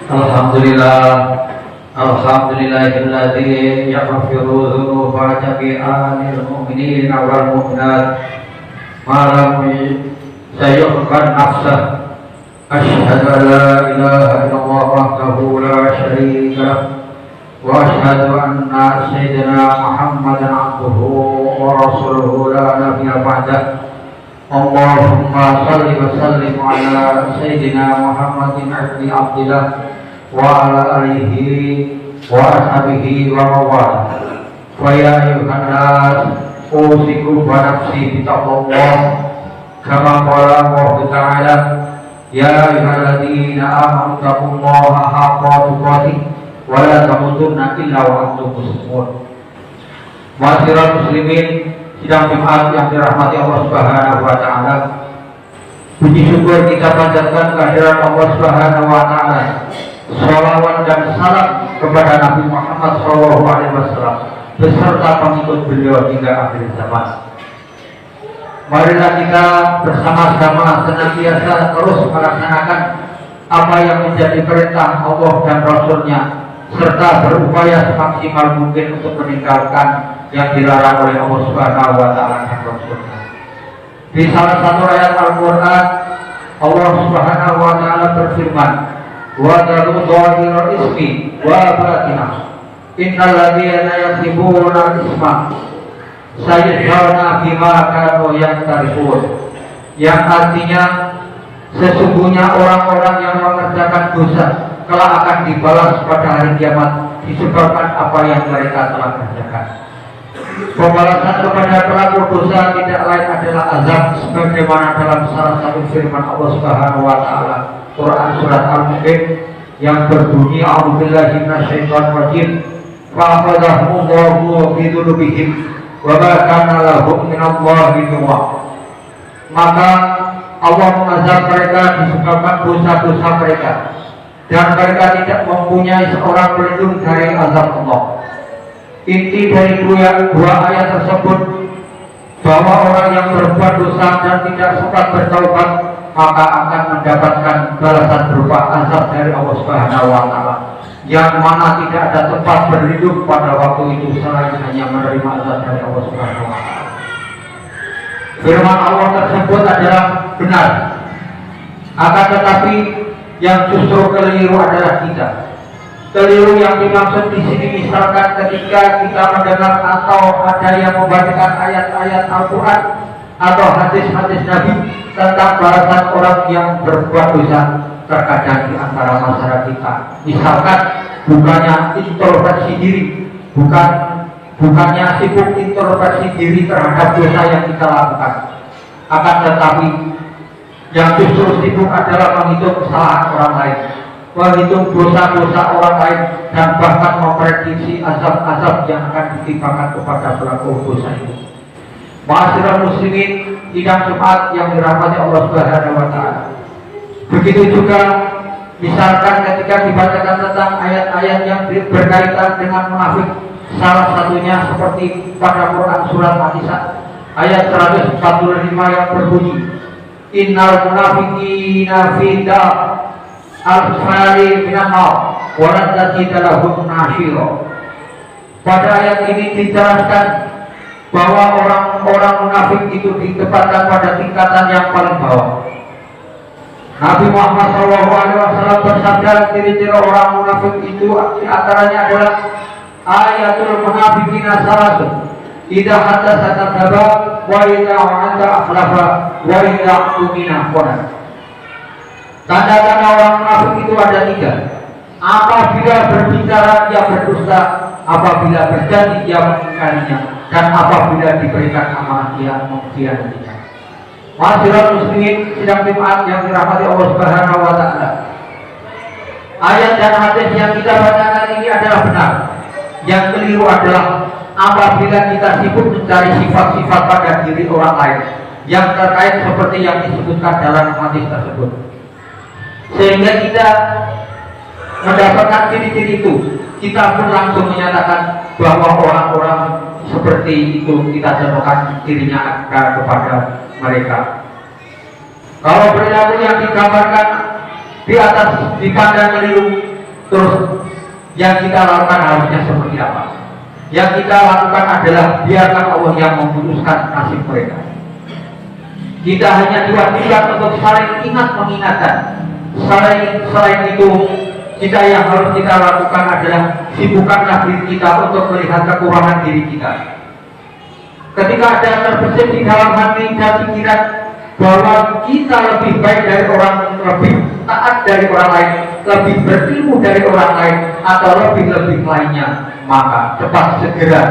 Alhamdulillah, alhamdulillahilladzi yaghfiru dzunuba jami'anil mu'minin wal mu'minat ma lam yusyrikan nafsah. Asyhadu an la ilaha illallah wahdahu la syarika lah wa asyhadu anna sayyidina Muhammadan abduhu wa rasuluhu la nabiyya ba'dah. Allahumma shalli wa sallim ala sayyidina Muhammadin abdillah wa ala alihi wa ashabihi wa mawala. Wa ya ayuhan nas usikum wa nafsi bitaqwallah kama qala Allah ta'ala ya ayyuhalladzina amanu taqullaha haqqa tuqatih wa la tamutunna illa wa antum muslimun. Ma'asyiral muslimin, sidang Jumat yang dirahmati Allah Subhanahu wa taala. Puji syukur kita panjatkan kehadirat Allah Subhanahu wa taala. Shalawat dan salam kepada Nabi Muhammad SAW beserta pengikut beliau hingga akhir zaman. Marilah kita bersama-sama senantiasa terus melaksanakan apa yang menjadi perintah Allah dan Rasul-Nya, serta berupaya semaksimal mungkin untuk meninggalkan yang dilarang oleh Allah Subhanahu wa taala dan Rasul-Nya. Di salah satu ayat Al-Qur'an, Allah Subhanahu wa taala berfirman, wa daru dhahirul ismi wa batinah innal ladzina yaksibuna isma sayajzauna bima kanu yaktarifun, yang artinya sesungguhnya orang-orang yang mengerjakan dosa kelak akan dibalas pada hari kiamat disebabkan apa yang mereka telah kerjakan. Pembalasan kepada pelaku dosa tidak lain adalah azab, sebagaimana dalam salah satu firman Allah Subhanahu wa taala Quran surat Al-Mu'min yang berbunyi a'udzubillahi minasyaitonir rajim fa akhadhahumullahu bi dzunubihim wa ma kana lahum minallahi min waq. Maka Allah mengazab mereka disebabkan dosa-dosa mereka, dan mereka tidak mempunyai seorang pelindung dari azab Allah. Inti dari dua ayat tersebut bahwa orang yang berbuat dosa dan tidak sempat bertaubat maka akan mendapatkan balasan berupa azab dari Allah Subhanahu wa taala, yang mana tidak ada tempat berlindung pada waktu itu selain hanya menerima azab dari Allah Subhanahu wa taala. Firman Allah tersebut adalah benar, akan tetapi yang justru keliru adalah kita. Keliru yang dimaksud di sini misalkan ketika kita mendengar atau ada yang membacakan ayat-ayat Al-Quran atau hadis-hadis Nabi tentang balasan orang yang berbuat dosa, terkadang di antara masyarakat kita, misalkan bukannya introspeksi diri, bukannya sibuk introspeksi diri terhadap dosa yang kita lakukan, akan tetapi yang justru sibuk adalah menghitung kesalahan orang lain, menghitung dosa-dosa orang lain, dan bahkan memprediksi azab-azab yang akan ditimpakan kepada pelaku dosa itu. Ma'asyiral muslimin, sidang Jumat yang dirahmati Allah Subhanahu wa taala. Begitu juga misalkan ketika dibacakan tentang ayat-ayat yang berkaitan dengan munafik, salah satunya seperti pada Quran surat An-Nisa ayat 145 yang berbunyi innal munafiqina fi al-fari minan nar wa la tajida lahum nashira. Pada ayat ini dijelaskan bahwa orang-orang munafik itu ditempatkan pada tingkatan yang paling bawah. Nabi Muhammad SAW bersabda ciri-ciri orang munafik itu antaranya adalah ayatul munafiqina salasun idza hadatsa kadzaba wa idza wa'ada akhlafa wa idza tumina khana. Tanda-tanda orang munafik itu ada 3. Apabila berbicara dia berdusta, apabila berjanji dia mengingkarinya, dan apabila diberikan amanah dia mengkhianatinya. Ma'asyiral muslimin, sidang Jumat yang dirahmati Allah Subhanahu wa taala. Ayat dan hadis yang kita bacakan ini adalah benar. Yang keliru adalah apabila kita sibuk mencari sifat-sifat pada diri orang lain yang terkait seperti yang disebutkan dalam hadis tersebut, sehingga kita mendapatkan ciri-ciri itu, kita pun langsung menyatakan bahwa orang-orang seperti itu kita contohkan dirinya kepada mereka. Kalau perilaku yang digambarkan di atas dipandang keliru, Terus yang kita lakukan harusnya seperti apa? Yang kita lakukan adalah biarkan Allah yang memutuskan nasib mereka. Kita hanya diwajibkan untuk saling ingat mengingatkan. Selain itu, kita yang harus kita lakukan adalah sibukkanlah diri kita untuk melihat kekurangan diri kita. Ketika ada terbesit di dalam hati dan pikiran bahwa kita lebih baik dari orang, lebih taat dari orang lain, lebih berilmu dari orang lain, atau lebih lainnya, maka cepat segera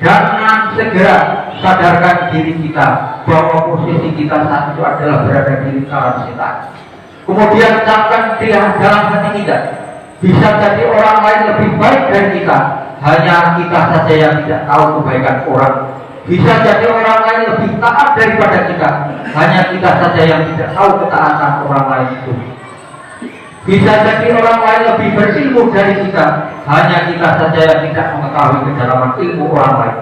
jangan segera sadarkan diri kita bahwa posisi kita saat itu adalah berada di lingkaran setan. Kemudian camkan dia dalam hati kita, bisa jadi orang lain lebih baik dari kita, hanya kita saja yang tidak tahu kebaikan orang. Bisa jadi orang lain lebih taat daripada kita, hanya kita saja yang tidak tahu ketaatan orang lain itu. Bisa jadi orang lain lebih berilmu dari kita, hanya kita saja yang tidak mengetahui kedalaman ilmu orang lain.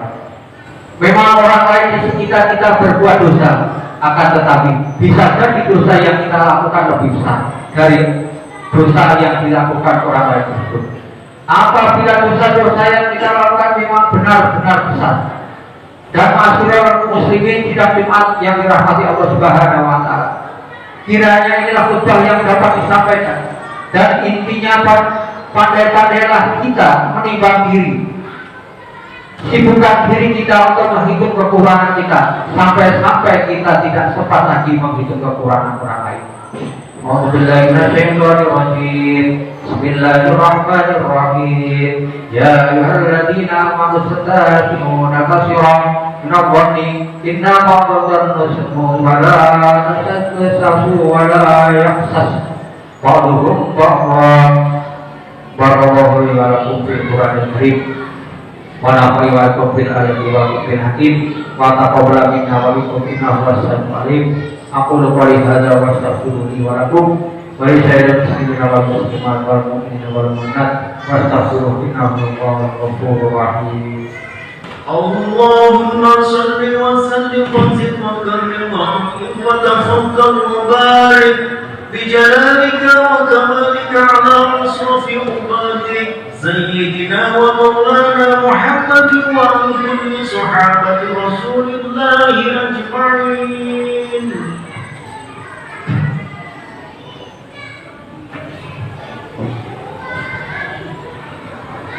Memang orang lain di sekitar kita berbuat dosa, akan tetapi bisa jadi dosa yang kita lakukan lebih besar dari dosa yang dilakukan orang lain tersebut. Apabila dosa-dosa yang kita lakukan memang benar-benar besar, dan masyarakat muslimin tidak Jumat yang dirahmati Allah Subhanahu wa Ta'ala, kiranya inilah khutbah yang dapat disampaikan, dan intinya pandai-pandailah kita menimbang diri, sibukkan diri kita untuk menghitung kekurangan kita, sampai kita tidak sempat lagi menghitung kekurangan orang lain. Bismillahirrahmanirrahim. Ya ayyuhalladzina amanu istaghfiru katsiran min adh-dhanni inna ba'dadh-dhanni ismun wa la tastassu wa la yahsas ba'duhum ba'dhan. Barakallahu li wa lakum fil Qur'anil Karim wa nafa'ani wa lakum bil ayati wa bil hakim wa taqabbal minna wa minkum innahu was-sami'ul 'alim. Aqulu qawli hadza wa astaghfiru li wa lakum wa li sa'iril muslimina wal muslimat wal mu'minina wal mu'minat wastaghfiruhu innahu huwal ghafurur rahim. Allahumma shalli wa sallim wa zid wa karrim wa tafaddal wa barik bi jalalika wa kamalika ala asrafi ubadik sayyidina wa maulana Muhammadin wa kulli sahabati rasulillahi ajma'in.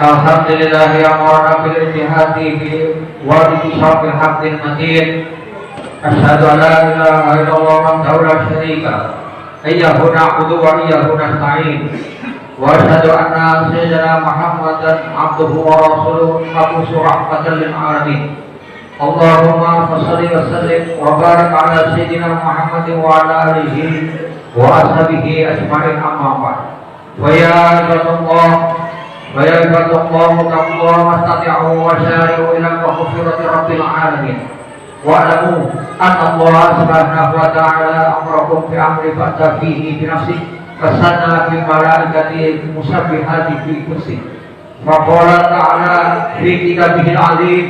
Alhamdulillah yang warna bil ijtihadi wa ittisabil haqqil matin. Asyhadu an la ilaha illallah wahdahu la syarika lahu na'budu wa iyyahu nasta'in. Wa asyhadu anna sayyidina Muhammadan abduhu wa rasuluhu mab'uts rahmatan lil alamin. Allahumma shalli wa sallim wa barik ala sayyidina Muhammadin wa ala alihi wa ashabihi ajma'in amma ba'd. Wa ya ibadallah ويا عباد الله اتقوا الله واستطيعوا وسارعوا الى مغفرة رب العالمين واعلموا ان الله سبحانه وتعالى امركم بامر فاتى فيه بنفسه فسنى بالملائكة المسبحات في كرسي فقال تعالى في كتابه العظيم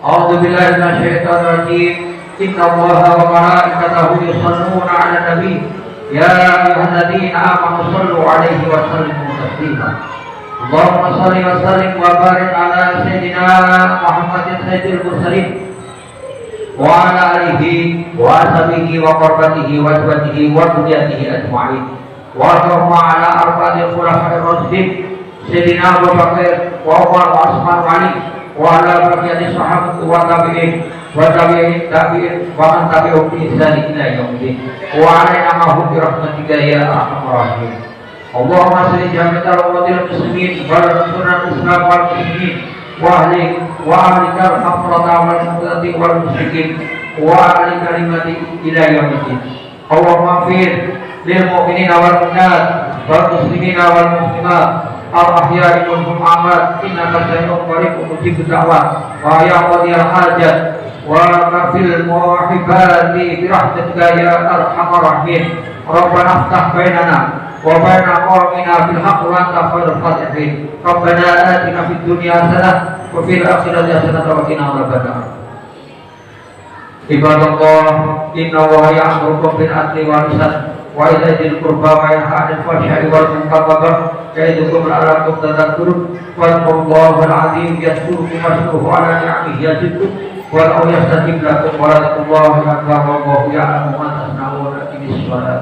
اعوذ بالله من الشيطان الرجيم ان الله وملائكته يصلون على النبي يا ايها الذين امنوا صلوا عليه وسلموا تسليما. Allahumma shalli wa sallim wa barik ala sayyidina Muhammadin sayyidil mursalin wa ala alihi wa ashabihi wa qurratihi wa azwajihi wa dhurriyyatihi ajma'in wa Allahumma ala arba'il khulafa'ir rasyidin sayyidina Abu Bakar wa Umar wa Utsman wa Ali wa ala baqiyati sahabati wa tabi'in wa man tabi'ahum bi ihsan ila yaumil wa alaina ma'hum bi rahmatika ya arhamar rahimin. Allahumma salli jami'al umatil muslimin wal sunnah islam wal muslimin wa ahlikal hafrata wal muqtadi wal musyrikin wa ahli kalimati ila yaumiddin. Allahumma fir lil mu'minina wal mu'minat wal muslimina wal muslimat al ahya'i minhum amwat innaka sami'un qaribun mujibud da'wat wa ya qadiyal hajat wa kafil muwahhibati bi rahmatika ya arhamar rahimin. Rabbana iftah bainana وبين قومنا في الحق وانت خير الفاتحين. ربنا آتنا في الدنيا حسنة وفي الآخرة حسنة وقنا عذاب النار. عباد الله إن الله يأمركم بالعدل والإحسان وإيتاء ذي القربى وينهى عن الفحشاء والمنكر والبغي يعظكم لعلكم تذكرون واذكروا الله العظيم يذكركم واشكروه على نعمه يزدكم ولو يستجيب لكم ولذكر الله أكبر والله يعلم ما تصنعون. أقم الصلاة.